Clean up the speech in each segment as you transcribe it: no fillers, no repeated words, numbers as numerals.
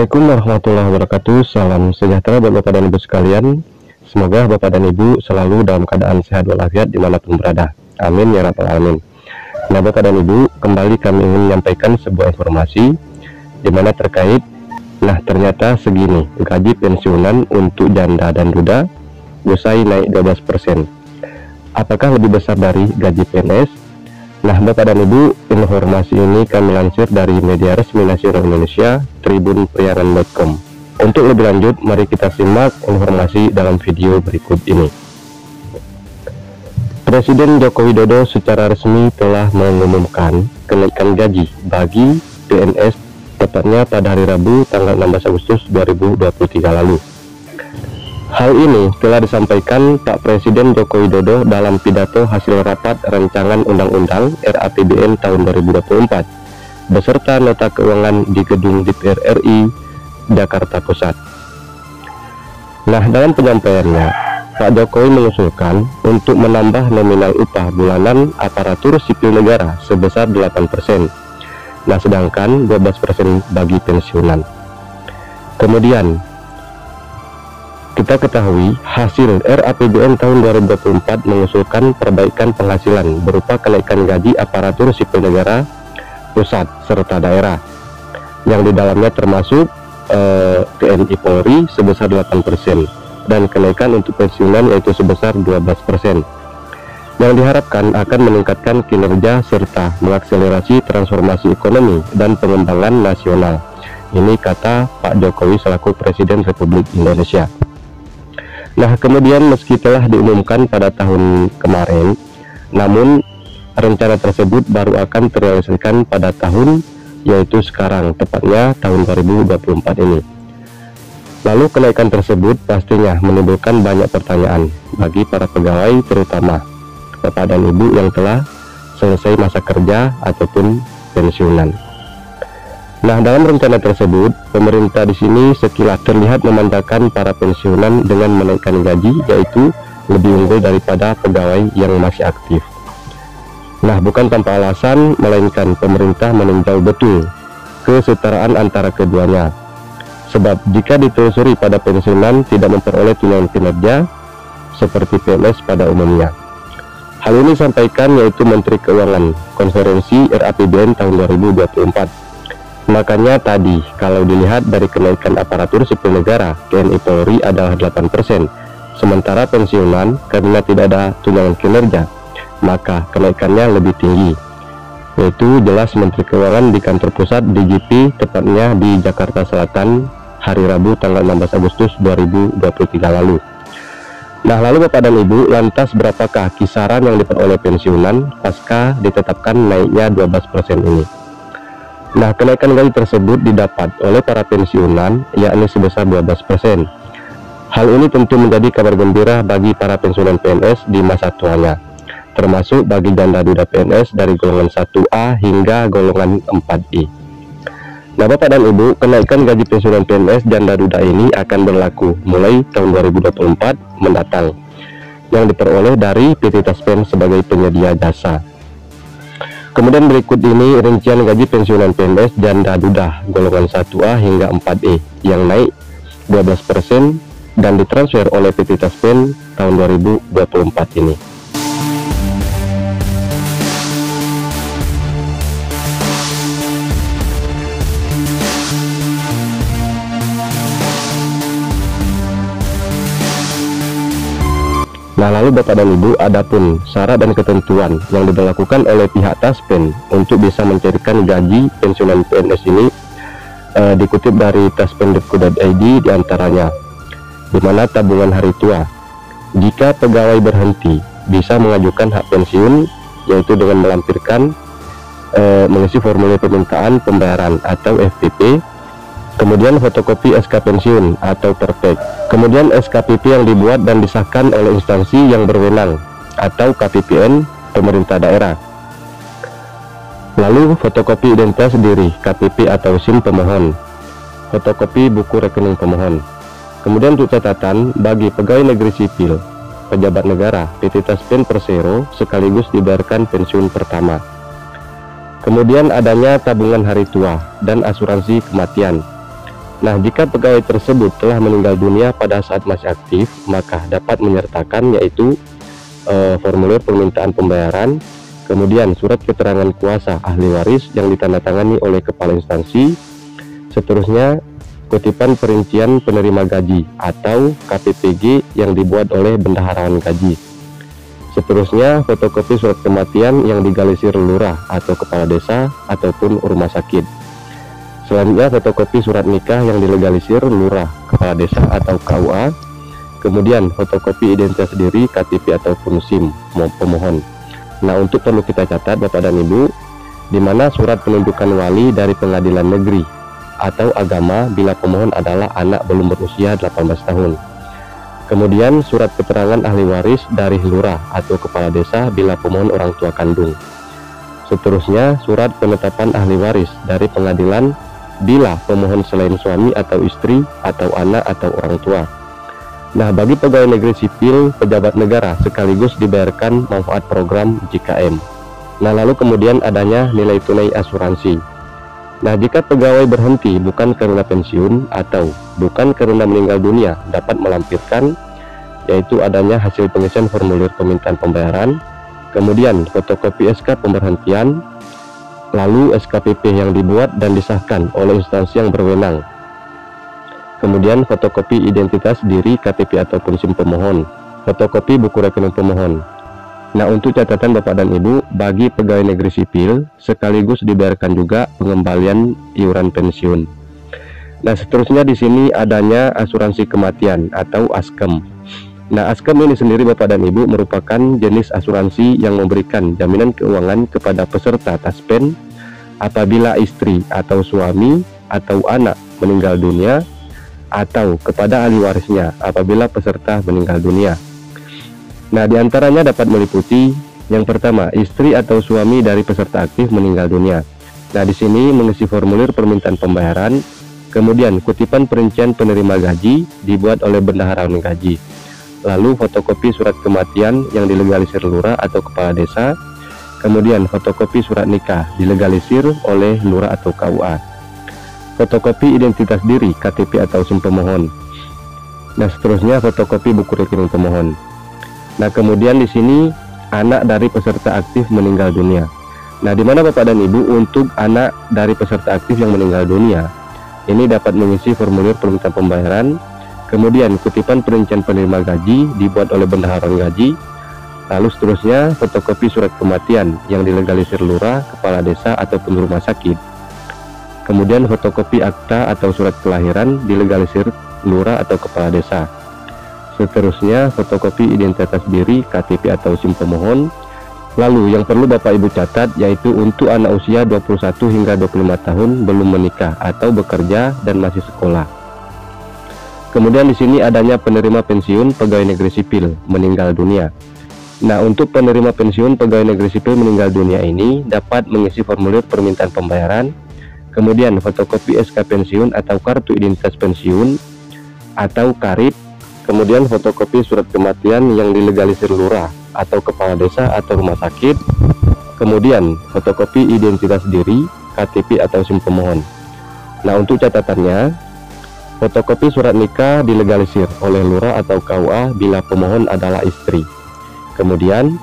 Assalamualaikum warahmatullahi wabarakatuh. Salam sejahtera buat Bapak dan Ibu sekalian. Semoga Bapak dan Ibu selalu dalam keadaan sehat walafiat dimanapun berada. Amin ya rabbal alamin. Nah Bapak dan Ibu, kembali kami ingin menyampaikan sebuah informasi dimana terkait, nah ternyata segini gaji pensiunan untuk janda dan duda usai naik 12%. Apakah lebih besar dari gaji PNS? Nah Bapak dan Ibu, informasi ini kami lansir dari media resmi nasional Indonesia, tribunpriangan.com. Untuk lebih lanjut, mari kita simak informasi dalam video berikut ini. Presiden Joko Widodo secara resmi telah mengumumkan kenaikan gaji bagi PNS tepatnya pada hari Rabu tanggal 16 Agustus 2023 lalu. Hal ini telah disampaikan Pak Presiden Joko Widodo dalam pidato hasil rapat rancangan Undang-Undang RAPBN tahun 2024 beserta nota keuangan di Gedung DPR RI Jakarta Pusat. Nah, dalam penyampaiannya, Pak Jokowi mengusulkan untuk menambah nominal upah bulanan aparatur sipil negara sebesar 8%. Nah, sedangkan 12% bagi pensiunan. Kemudian kita ketahui hasil RAPBN tahun 2024 mengusulkan perbaikan penghasilan berupa kenaikan gaji aparatur sipil negara pusat serta daerah yang di dalamnya termasuk TNI Polri sebesar 8% dan kenaikan untuk pensiunan yaitu sebesar 12% yang diharapkan akan meningkatkan kinerja serta mengakselerasi transformasi ekonomi dan pengembangan nasional. Ini kata Pak Jokowi selaku Presiden Republik Indonesia. Nah, kemudian meski telah diumumkan pada tahun kemarin, namun rencana tersebut baru akan terrealisasikan pada tahun yaitu sekarang, tepatnya tahun 2024 ini. Lalu kenaikan tersebut pastinya menimbulkan banyak pertanyaan bagi para pegawai, terutama Bapak dan Ibu yang telah selesai masa kerja ataupun pensiunan. Nah, dalam rencana tersebut, pemerintah di sini sekilas terlihat memandangkan para pensiunan dengan menaikkan gaji, yaitu lebih unggul daripada pegawai yang masih aktif. Nah, bukan tanpa alasan, melainkan pemerintah meninjau betul kesetaraan antara keduanya. Sebab jika ditelusuri pada pensiunan tidak memperoleh tunjangan kinerja seperti PNS pada umumnya. Hal ini disampaikan yaitu Menteri Keuangan konferensi RAPBN tahun 2024. Makanya tadi kalau dilihat dari kenaikan aparatur sipil negara TNI Polri adalah 8%, sementara pensiunan karena tidak ada tunjangan kinerja maka kenaikannya lebih tinggi, yaitu jelas Menteri Keuangan di kantor pusat DJP tepatnya di Jakarta Selatan hari Rabu tanggal 16 Agustus 2023 lalu. Nah, lalu Bapak dan Ibu, lantas berapakah kisaran yang diperoleh pensiunan pasca ditetapkan naiknya 12% ini? Nah, kenaikan gaji tersebut didapat oleh para pensiunan yakni sebesar 12%. Hal ini tentu menjadi kabar gembira bagi para pensiunan PNS di masa tuanya, termasuk bagi janda duda PNS dari golongan 1A hingga golongan 4I. Nah, Bapak dan Ibu, kenaikan gaji pensiunan PNS janda duda ini akan berlaku mulai tahun 2024 mendatang yang diperoleh dari PT Taspen sebagai penyedia jasa. Kemudian berikut ini rincian gaji pensiunan PNS janda duda golongan 1A hingga 4E yang naik 12% dan ditransfer oleh PT Taspen tahun 2024 ini. Nah, lalu Bapak dan Ibu, adapun syarat dan ketentuan yang diberlakukan oleh pihak Taspen untuk bisa mencairkan gaji pensiunan PNS ini dikutip dari taspen.co.id diantaranya, di mana tabungan hari tua. Jika pegawai berhenti, bisa mengajukan hak pensiun yaitu dengan melampirkan mengisi formulir permintaan pembayaran atau FPP. Kemudian fotokopi SK pensiun atau perpek, kemudian SKPP yang dibuat dan disahkan oleh instansi yang berwenang atau KPPN pemerintah daerah. Lalu fotokopi identitas diri KTP atau SIM pemohon, fotokopi buku rekening pemohon. Kemudian untuk catatan, bagi pegawai negeri sipil, pejabat negara, PT Taspen Persero sekaligus dibayarkan pensiun pertama. Kemudian adanya tabungan hari tua dan asuransi kematian. Nah, jika pegawai tersebut telah meninggal dunia pada saat masih aktif, maka dapat menyertakan yaitu formulir permintaan pembayaran, kemudian surat keterangan kuasa ahli waris yang ditandatangani oleh kepala instansi, seterusnya kutipan perincian penerima gaji atau KPPG yang dibuat oleh bendaharawan gaji, seterusnya fotokopi surat kematian yang digalisir lurah atau kepala desa ataupun rumah sakit. Selanjutnya fotokopi surat nikah yang dilegalisir lurah, kepala desa atau KUA. Kemudian fotokopi identitas diri, KTP ataupun SIM pemohon. Nah, untuk perlu kita catat Bapak dan Ibu, di mana surat penunjukan wali dari pengadilan negeri atau agama bila pemohon adalah anak belum berusia 18 tahun. Kemudian surat keterangan ahli waris dari lurah atau kepala desa bila pemohon orang tua kandung. Seterusnya surat penetapan ahli waris dari pengadilan bila pemohon selain suami atau istri atau anak atau orang tua. Nah, bagi pegawai negeri sipil, pejabat negara sekaligus dibayarkan manfaat program JKM. Nah, lalu kemudian adanya nilai tunai asuransi. Nah, jika pegawai berhenti bukan karena pensiun atau bukan karena meninggal dunia, dapat melampirkan yaitu adanya hasil pengisian formulir permintaan pembayaran, kemudian fotokopi SK pemberhentian, lalu SKPP yang dibuat dan disahkan oleh instansi yang berwenang, kemudian fotokopi identitas diri, KTP ataupun SIM pemohon, fotokopi buku rekening pemohon. Nah, untuk catatan Bapak dan Ibu, bagi pegawai negeri sipil sekaligus dibayarkan juga pengembalian iuran pensiun. Nah, seterusnya di sini adanya asuransi kematian atau ASKEM. Nah, ASKEM ini sendiri Bapak dan Ibu merupakan jenis asuransi yang memberikan jaminan keuangan kepada peserta taspen apabila istri atau suami atau anak meninggal dunia, atau kepada ahli warisnya apabila peserta meninggal dunia. Nah, diantaranya dapat meliputi yang pertama, istri atau suami dari peserta aktif meninggal dunia. Nah, di sini mengisi formulir permintaan pembayaran, kemudian kutipan perincian penerima gaji dibuat oleh bendaharawan gaji. Lalu fotokopi surat kematian yang dilegalisir lurah atau kepala desa, kemudian fotokopi surat nikah dilegalisir oleh lurah atau KUA, fotokopi identitas diri, KTP atau SIM pemohon. Nah, seterusnya fotokopi buku rekening pemohon. Nah, kemudian di sini anak dari peserta aktif meninggal dunia. Nah, di mana Bapak dan Ibu untuk anak dari peserta aktif yang meninggal dunia ini dapat mengisi formulir permintaan pembayaran, kemudian kutipan perincian penerima gaji dibuat oleh bendaharawan gaji, lalu seterusnya fotokopi surat kematian yang dilegalisir lurah, kepala desa ataupun rumah sakit, kemudian fotokopi akta atau surat kelahiran dilegalisir lurah atau kepala desa, seterusnya fotokopi identitas diri, KTP atau SIM pemohon. Lalu yang perlu Bapak Ibu catat yaitu untuk anak usia 21 hingga 25 tahun belum menikah atau bekerja dan masih sekolah. Kemudian di sini adanya penerima pensiun pegawai negeri sipil meninggal dunia. Nah, untuk penerima pensiun pegawai negeri sipil meninggal dunia ini dapat mengisi formulir permintaan pembayaran, kemudian fotokopi SK pensiun atau kartu identitas pensiun atau KARIP, kemudian fotokopi surat kematian yang dilegalisir lurah atau kepala desa atau rumah sakit, kemudian fotokopi identitas diri, KTP atau SIM pemohon. Nah, untuk catatannya, fotokopi surat nikah dilegalisir oleh lurah atau KUA bila pemohon adalah istri. Kemudian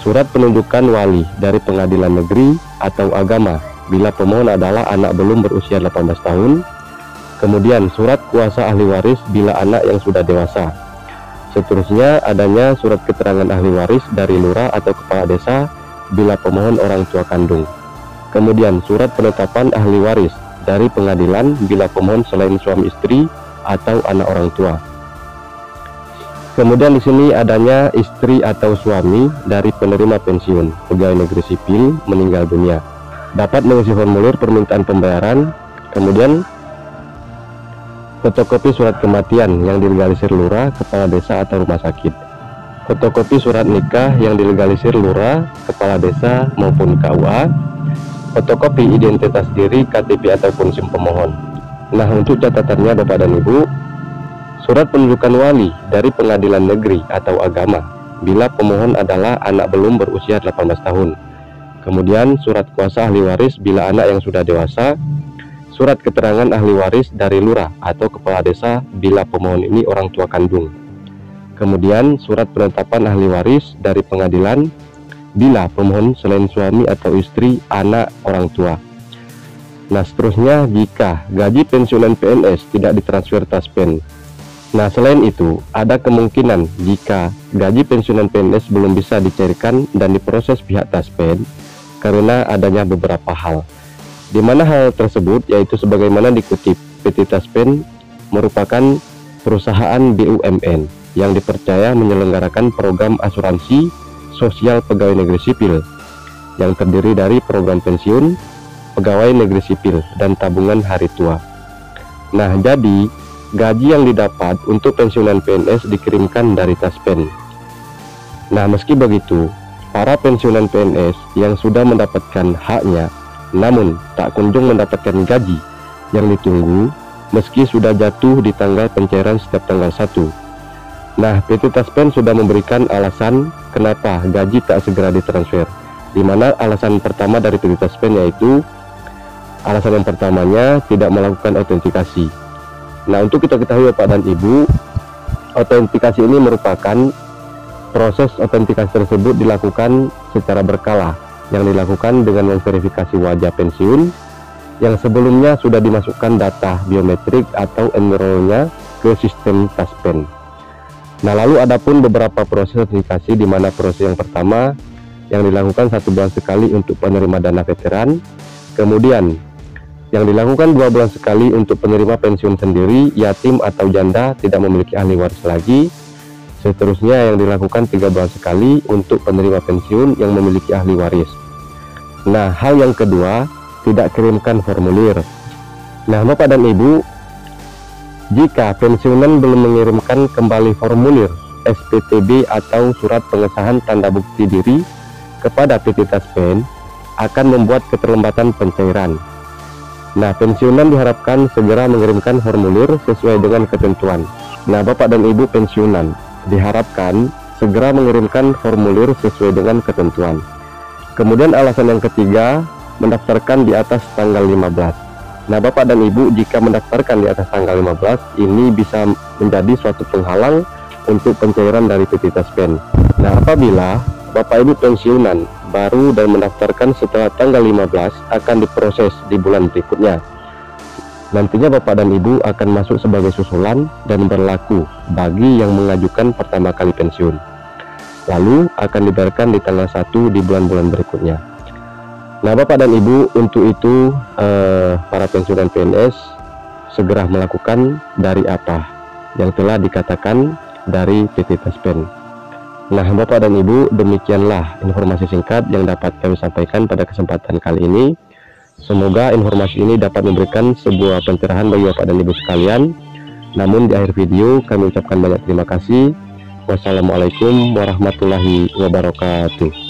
surat penunjukan wali dari pengadilan negeri atau agama bila pemohon adalah anak belum berusia 18 tahun. Kemudian surat kuasa ahli waris bila anak yang sudah dewasa. Seterusnya adanya surat keterangan ahli waris dari lurah atau kepala desa bila pemohon orang tua kandung. Kemudian surat penetapan ahli waris dari pengadilan bila pemohon selain suami istri atau anak orang tua. Kemudian di sini adanya istri atau suami dari penerima pensiun pegawai negeri sipil meninggal dunia. Dapat mengisi formulir permintaan pembayaran, kemudian fotokopi surat kematian yang dilegalisir lurah, kepala desa atau rumah sakit, fotokopi surat nikah yang dilegalisir lurah, kepala desa maupun KUA, fotokopi identitas diri, KTP ataupun SIM pemohon. Nah, untuk catatannya Bapak dan Ibu, surat penunjukan wali dari pengadilan negeri atau agama bila pemohon adalah anak belum berusia 18 tahun. Kemudian surat kuasa ahli waris bila anak yang sudah dewasa, surat keterangan ahli waris dari lurah atau kepala desa bila pemohon ini orang tua kandung. Kemudian surat penetapan ahli waris dari pengadilan bila pemohon selain suami atau istri, anak, orang tua. Nah, seterusnya jika gaji pensiunan PNS tidak ditransfer Taspen. Nah, selain itu ada kemungkinan jika gaji pensiunan PNS belum bisa dicairkan dan diproses pihak Taspen karena adanya beberapa hal, di mana hal tersebut yaitu sebagaimana dikutip, PT Taspen merupakan perusahaan BUMN yang dipercaya menyelenggarakan program asuransi sosial pegawai negeri sipil yang terdiri dari program pensiun, pegawai negeri sipil, dan tabungan hari tua. Nah, jadi gaji yang didapat untuk pensiunan PNS dikirimkan dari Taspen. Nah, meski begitu, para pensiunan PNS yang sudah mendapatkan haknya namun tak kunjung mendapatkan gaji yang ditunggu meski sudah jatuh di tanggal pencairan setiap tanggal 1. Nah, PT Taspen sudah memberikan alasan kenapa gaji tak segera ditransfer, di mana alasan pertama dari PT Taspen yaitu alasan yang pertamanya tidak melakukan autentikasi. Nah, untuk kita ketahui Bapak dan Ibu, autentikasi ini merupakan proses autentikasi tersebut dilakukan secara berkala, yang dilakukan dengan memverifikasi wajah pensiun yang sebelumnya sudah dimasukkan data biometrik atau enrollnya ke sistem Taspen. Nah, lalu adapun beberapa proses autentikasi, di mana proses yang pertama yang dilakukan 1 bulan sekali untuk penerima dana veteran, kemudian yang dilakukan 2 bulan sekali untuk penerima pensiun sendiri, yatim atau janda tidak memiliki ahli waris lagi. Seterusnya yang dilakukan 3 bulan sekali untuk penerima pensiun yang memiliki ahli waris. Nah, hal yang kedua, tidak kirimkan formulir. Nah, Bapak dan Ibu, jika pensiunan belum mengirimkan kembali formulir SPTB atau surat pengesahan tanda bukti diri kepada PT Taspen, akan membuat keterlambatan pencairan. Nah, pensiunan diharapkan segera mengirimkan formulir sesuai dengan ketentuan. Nah, Bapak dan Ibu pensiunan diharapkan segera mengirimkan formulir sesuai dengan ketentuan. Kemudian alasan yang ketiga, mendaftarkan di atas tanggal 15. Nah, Bapak dan Ibu, jika mendaftarkan di atas tanggal 15, ini bisa menjadi suatu penghalang untuk pencairan dari PT Taspen. Nah, apabila Bapak Ibu pensiunan baru dan mendaftarkan setelah tanggal 15, akan diproses di bulan berikutnya. Nantinya Bapak dan Ibu akan masuk sebagai susulan dan berlaku bagi yang mengajukan pertama kali pensiun. Lalu akan dibayarkan di tanggal 1 di bulan-bulan berikutnya. Nah, Bapak dan Ibu, untuk itu para pensiunan PNS segera melakukan dari apa yang telah dikatakan dari PT Taspen. Nah, Bapak dan Ibu, demikianlah informasi singkat yang dapat kami sampaikan pada kesempatan kali ini. Semoga informasi ini dapat memberikan sebuah pencerahan bagi Bapak dan Ibu sekalian. Namun di akhir video kami ucapkan banyak terima kasih. Wassalamualaikum warahmatullahi wabarakatuh.